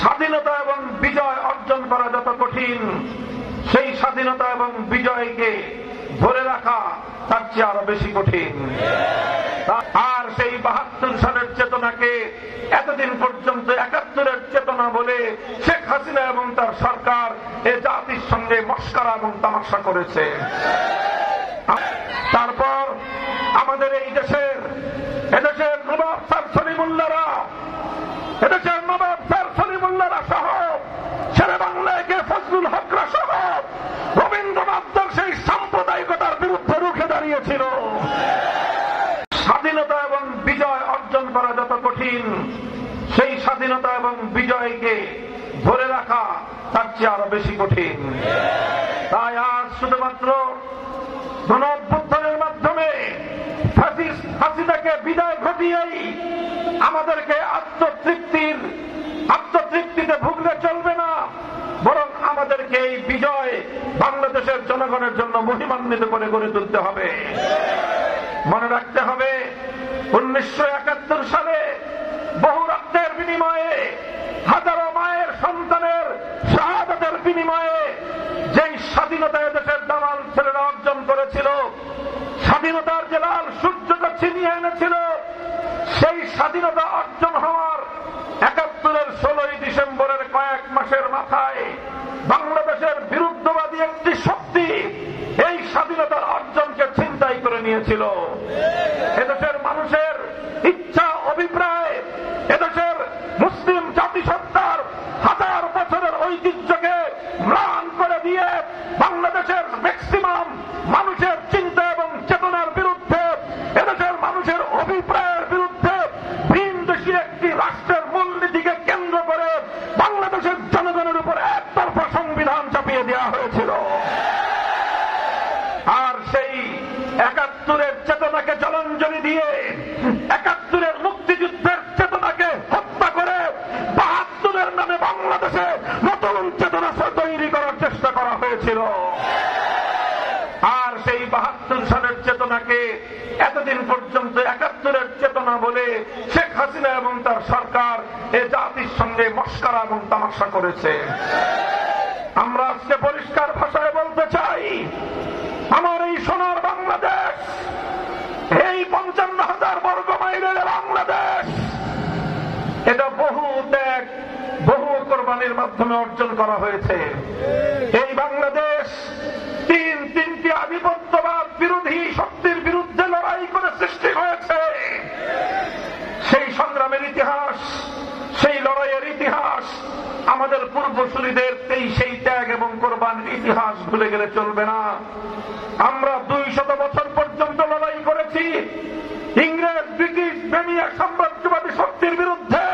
স্বাধীনতা এবং বিজয় অর্জন করা যত কঠিন, সেই স্বাধীনতা এবং বিজয়কে ধরে রাখা তার চেয়ে আরো বেশি কঠিন। আর সেই ৭২ সালের চেতনাকে এতদিন পর্যন্ত ৭১-এর চেতনা বলে শেখ হাসিনা এবং তার সরকার এ জাতির সঙ্গে মস্করা এবং তামাশা করেছে। তারপর আমাদের এদেশের নবাব স্যার সলিমুল্লাহরা, এদেশের নবাব স্যার সলিমুল্লাহরা সহ শেরে বাংলায় ফজলুল হকরা সহ রবীন্দ্রনাথের সেই সাম্প্রদায়িকতার বিরুদ্ধে রুখে দাঁড়িয়েছিল। স্বাধীনতা এবং বিজয় অর্জন করা যত কঠিন, সেই স্বাধীনতা এবং বিজয়কে ধরে রাখা তার চেয়ে আরো বেশি কঠিন। তাই আজ শুধুমাত্র গণঅভ্যুত্থানের মাধ্যমে হাসিনাকে বিদায় ঘটিয়েই আমাদেরকে আত্মতৃপ্তিতে ভুগলে চলবে না, বরং আমাদেরকে এই বিজয় বাংলাদেশের জনগণের জন্য মহিমান্বিত করে গড়ে তুলতে হবে। মনে রাখতে হবে 1971 সালে বহু রক্তের বিনিময়ে, হাজারো মায়ের সন্তানের শাহাদাতের বিনিময়ে যেই স্বাধীনতা এদেশের দামাল ছেলেরা অর্জন করেছিল, স্বাধীনতার যে লাল সূর্যকে ছিনিয়ে এনেছিল, সেই স্বাধীনতা অর্জন হওয়ার ৭১-এর 16ই ডিসেম্বরের কয়েক মাসের মাথায় বাংলাদেশের বিরুদ্ধবাদী একটি শক্তি এই স্বাধীনতার অর্জনকে ছিনতাই করে নিয়েছিল। এদেশের মানুষের ইচ্ছা, অভিপ্রায়, এদেশের মুসলিম জাতিসত্তার হাজার বছরের ঐতিহ্যকে ম্লান করে দিয়ে বাংলাদেশের ম্যাক্সিমাম মানুষের চিন্তা এবং চেতনার বিরুদ্ধে, এদেশের মানুষের অভিপ্রায়ের বিরুদ্ধে ভিনদেশী একটি রাষ্ট্রের মূলনীতিকে কেন্দ্র করে বাংলাদেশের জনগণের উপর একতরফা সংবিধান চাপিয়ে দেওয়া হয়েছিল। আর সেই ৭১-এর চেতনাকে জলাঞ্জলি দিয়ে, ৭১-এর মুক্তিযুদ্ধের চেতনাকে হত্যা করে ৭২-এর নামে বাংলাদেশে নতুন চেতনা তৈরি করার চেষ্টা করা হয়েছিল। আর সেই ৭২ সালের চেতনাকে এতদিন পর্যন্ত ৭১-এর চেতনা বলে শেখ হাসিনা এবং তার সরকার এ জাতির সঙ্গে মস্করা এবং তামাশা করেছে। আমরা আজকে পরিষ্কার ভাষায় বলতে চাই, আমার এই সোনার বাংলাদেশ, এই ৫৫,০০০ বর্গ মাইলের বাংলাদেশ, এটা বহু ত্যাগ, বহু কোরবানির মাধ্যমে অর্জন করা হয়েছে। এই বাংলাদেশ তিনটি আধিপত্যবাদ বিরোধী শক্তির বিরুদ্ধে লড়াই করে সৃষ্টি হয়েছে। সেই সংগ্রামের ইতিহাস, সেই লড়াইয়ের ইতিহাস, আমাদের পূর্বসূরীদের সেই ত্যাগ এবং কোরবানির ইতিহাস ভুলে গেলে চলবে না। আমরা 200 বছর পর্যন্ত লড়াই করেছি ইংরেজ, ব্রিটিশ, বেনিয়া সাম্রাজ্যবাদী শক্তির বিরুদ্ধে।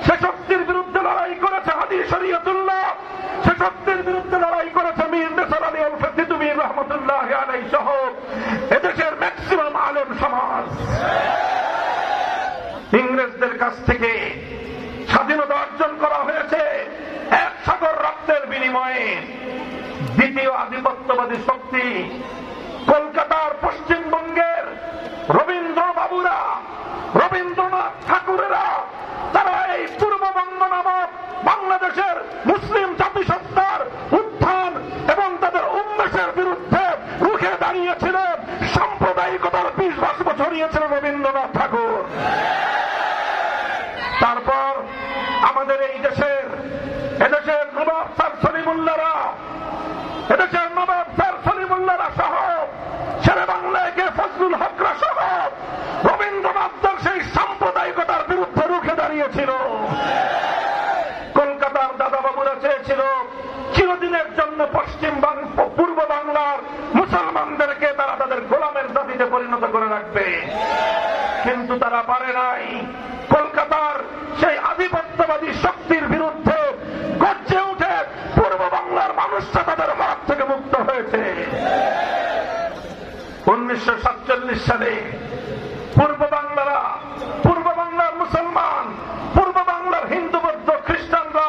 সে শক্তির বিরুদ্ধে লড়াই করেছে হাদী শরীয়তুল্লাহ, সে শক্তির বিরুদ্ধে লড়াই করেছে মীর নেসার আলী আল ফেদুমী রহমতুল্লাহ আলাইহি সহ এদেশের ম্যাক্সিমাম আলেম সমাজ। ইংরেজদের কাছ থেকে স্বাধীনতা অর্জন করা হয়েছে 1 সাগর রক্তের বিনিময়ে। দ্বিতীয় আধিপত্যবাদী শক্তি কলকাতার, পশ্চিমবঙ্গের রবীন্দ্রবাবুরা, রবীন্দ্রনাথ ঠাকুরেরা, তারা এই পূর্ববঙ্গ নামক বাংলাদেশের মুসলিম জাতিসত্তার উত্থান এবং তাদের উন্মেষের বিরুদ্ধে রুখে দাঁড়িয়েছিলেন। সাম্প্রদায়িকতার বিষ বাষ্প ছড়িয়েছিলেন রবীন্দ্রনাথ ঠাকুর। তারপর আমাদের এদেশের নবাব স্যার সলিমুল্লাহরা, এদেশের নবাব স্যার সলিমুল্লাহরা সহ শেরে বাংলায় ফজলুল হকরা সহ রবীন্দ্রনাথের সেই সাম্প্রদায়িকতার বিরুদ্ধে রুখে দাঁড়িয়েছিল। কলকাতার দাদাবাবুরা চেয়েছিল চিরদিনের জন্য পূর্ব বাংলার মুসলমানদেরকে তারা তাদের গোলামের জাতিতে পরিণত করে রাখবে, কিন্তু তারা পারে নাই। কলকাতার সেই আধিপত্যবাদী শক্তির বিরুদ্ধে গর্জে উঠে পূর্ব বাংলার মানুষরা তাদের হাত থেকে মুক্ত হয়েছে। 1947 সালে পূর্ব বাংলার মুসলমান, পূর্ব বাংলার হিন্দু, বৌদ্ধ, খ্রিস্টানরা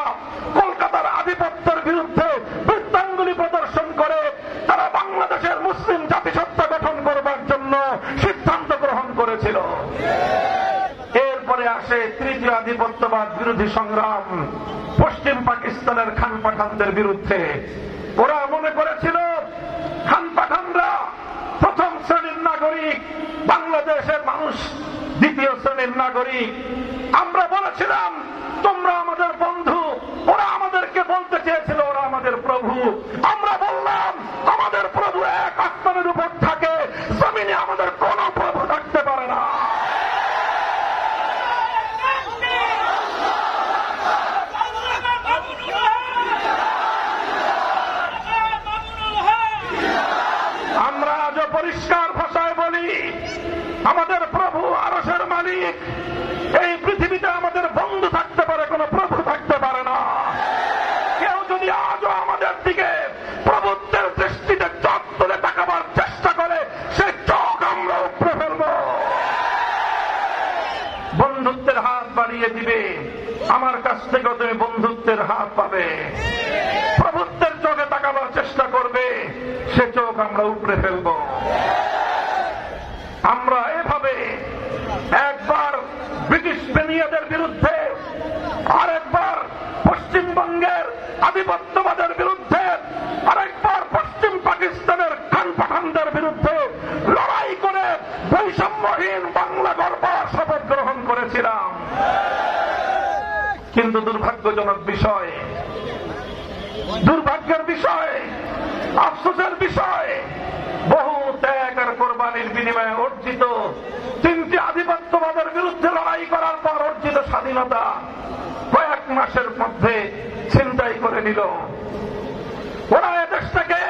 কলকাতার আধিপত্যের বিরুদ্ধে বৃত্তাঙ্গুলি প্রদর্শন করে তারা বাংলাদেশের মুসলিম জাতিসত্তা গঠন করবার জন্য সিদ্ধান্ত গ্রহণ করেছিল। এরপরে আসে তৃতীয় আধিপত্যবাদ বিরোধী সংগ্রাম। পশ্চিম পাকিস্তানের খান পাঠানদের বিরুদ্ধে। ওরা মনে করেছিল খান পাঠানরা প্রথম শ্রেণীর নাগরিক, বাংলাদেশের মানুষ দ্বিতীয় শ্রেণীর নাগরিক। আমরা বলেছিলাম তোমরা আমাদের বন্ধু, ওরা আমাদেরকে বলতে চেয়েছিল ওরা আমাদের প্রভু। আমরা বললাম আমাদের প্রভু এক আসমানের উপর থাকে, জমিনে আমাদের কোন প্রভু থাকতে পারে না। আমরা আজও পরিষ্কার ভাষায় বলি আমাদের প্রভু আরশের মালিক। এই পৃথিবীতে আমাদের বন্ধু থাকতে পারে, কোন প্রভু থাকতে পারে না। কেউ যদি আজও আমাদের দিকে প্রভুত্বের দৃষ্টিতে চোখ তুলে তাকাবার চেষ্টা করে, সে চোখ আমরা উপড়ে ফেলব। বন্ধুত্বের হাত বাড়িয়ে দিবে, আমার কাছ থেকে তুমি বন্ধুত্বের হাত পাবে। প্রভুত্বের চোখে তাকাবার চেষ্টা করবে, সে চোখ আমরা উপড়ে ফেলব। আমরা এভাবে একবার ব্রিটিশ বেনিয়াদের বিরুদ্ধে, আরেকবার পশ্চিমবঙ্গের আধিপত্যবাদের বিরুদ্ধে, আরেকবার পশ্চিম পাকিস্তানের খান পাঠানদের বিরুদ্ধে লড়াই করে বৈষম্যহীন বাংলা গড়বার শপথ গ্রহণ করেছিলাম। কিন্তু দুর্ভাগ্যজনক বিষয়, দুর্ভাগ্যের বিষয়, আফসোসের বিষয়, বহু ত্যাগ আর কোরবানির বিনিময়ে অর্জিত তিনটি আধিপত্যবাদের বিরুদ্ধে লড়াই করার পর অর্জিত স্বাধীনতা কয়েক মাসের মধ্যে ছিনতাই করে নিল। ওরা এদেশটাকে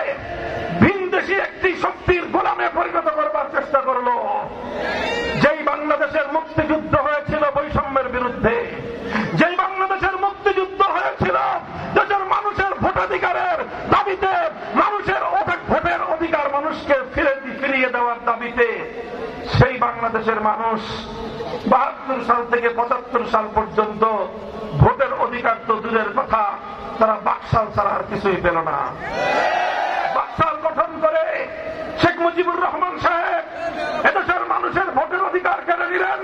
ভিনদেশী একটি শক্তির গোলামে পরিণত করবার চেষ্টা করলো। যেই বাংলাদেশের মুক্তিযুদ্ধ হয়েছিল বৈষম্যের বিরুদ্ধে, যেই বাংলাদেশের মুক্তিযুদ্ধ হয়েছিল দেশের মানুষের ভোটাধিকারের দাবিতে, মানুষের ভোটের অধিকার মানুষকে ফিরিয়ে দেওয়ার দাবিতে, সেই বাংলাদেশের মানুষ ৭২ সাল থেকে ৭৫ সাল পর্যন্ত ভোটের অধিকার তো দূরের কথা, তারা বাকশাল ছাড়া আর কিছুই পেল না। বাকশাল গঠন করে শেখ মুজিবুর রহমান সাহেব এদেশের মানুষের ভোটের অধিকার কেড়ে নিলেন,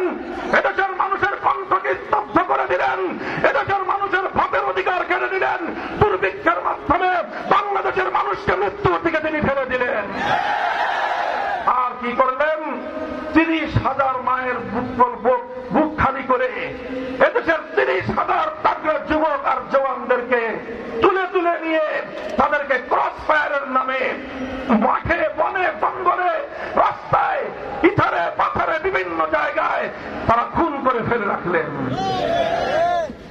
এদেশের মানুষের কণ্ঠকে স্তব্ধ করে দিলেন, এদেশের মানুষের ভোটের অধিকার কেড়ে নিলেন। দুর্ভিক্ষের মাধ্যমে বাংলাদেশের মানুষকে মৃত্যুর দিকে তিনি ফেলে দিলেন। আর কি করলেন? ৩০,০০০ মায়ের বুক খালি করে এদেশের ৩০,০০০ তাগড়া যুবক আর জওয়ানদেরকে তুলে তুলে নিয়ে তাদেরকে ক্রস ফায়ারের নামে মাঠে, বনে, জঙ্গলে, রাস্তায়, ইথারে, পাথারে, বিভিন্ন জায়গায় তারা খুন করে ফেলে রাখলেন।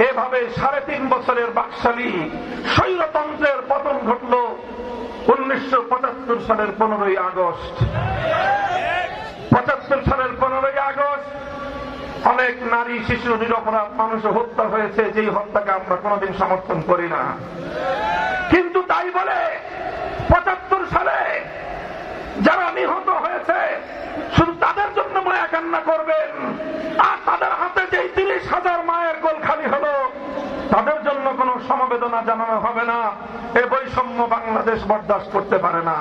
এভাবে ৩.৫ বছরের বাকশালী স্বৈরতন্ত্রের পতন ঘটল ১৯৭৫ সালের ১৫ই আগস্ট। ৭৫ সালের ১৫ই আগস্ট অনেক নারী, শিশু, নিরপরাধ মানুষ হত্যা হয়েছে, যেই হত্যাকে আমরা কোনোদিন সমর্থন করি না। কিন্তু তাই বলে ৭৫ সালে যারা নিহত হয়েছে শুধু তাদের জন্য মায়া কান্না করবেন, আর তাদের হাতে যেই ৩০,০০০ মায়ের কোল খালি হলো তাদের জন্য কোনো সমবেদনা জানানো হবে না। এ বৈষম্য বাংলাদেশ বরদাস্ত করতে পারে না।